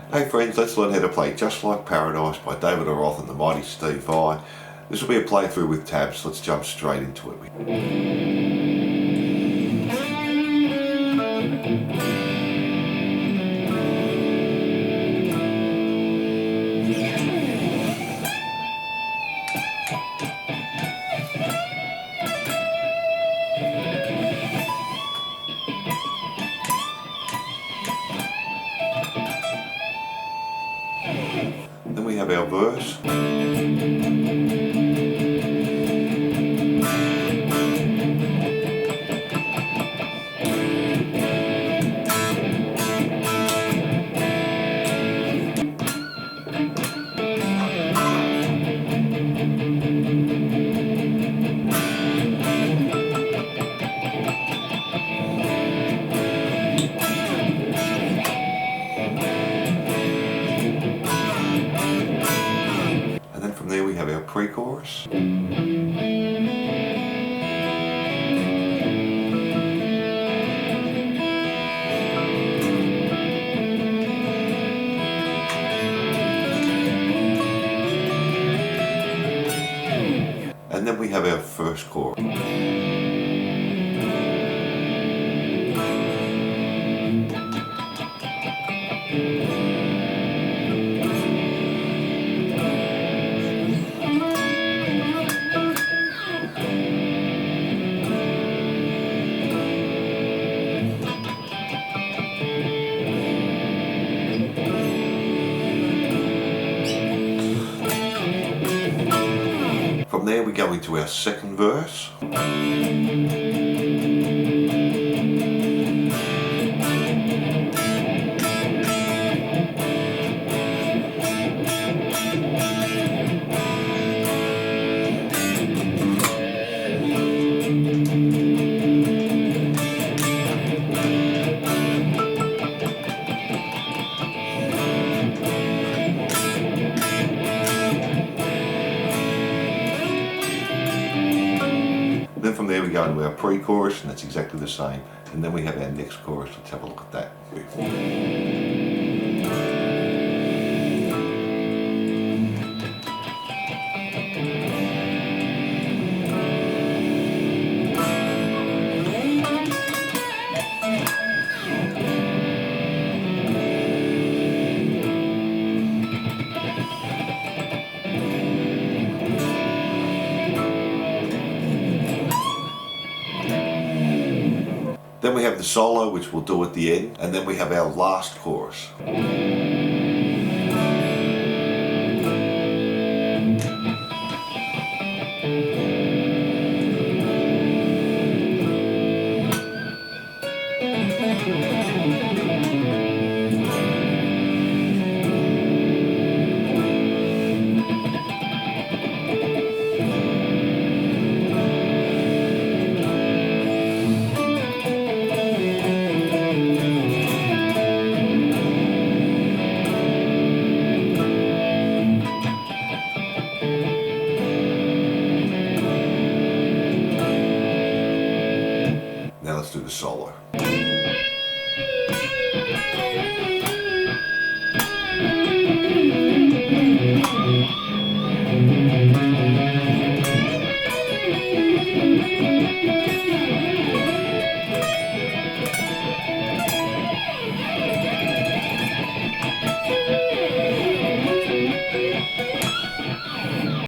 Hey friends, let's learn how to play Just Like Paradise by David Lee Roth and the mighty Steve Vai. This will be a playthrough with tabs. Let's jump straight into it. Then we have our verse. And then from there we have our pre-chorus. And then we have our first chorus. From there we go into our second verse. Then from there we go into our pre-chorus, and that's exactly the same. And then we have our next chorus. Let's have a look at that. Then we have the solo, which we'll do at the end, and then we have our last chorus.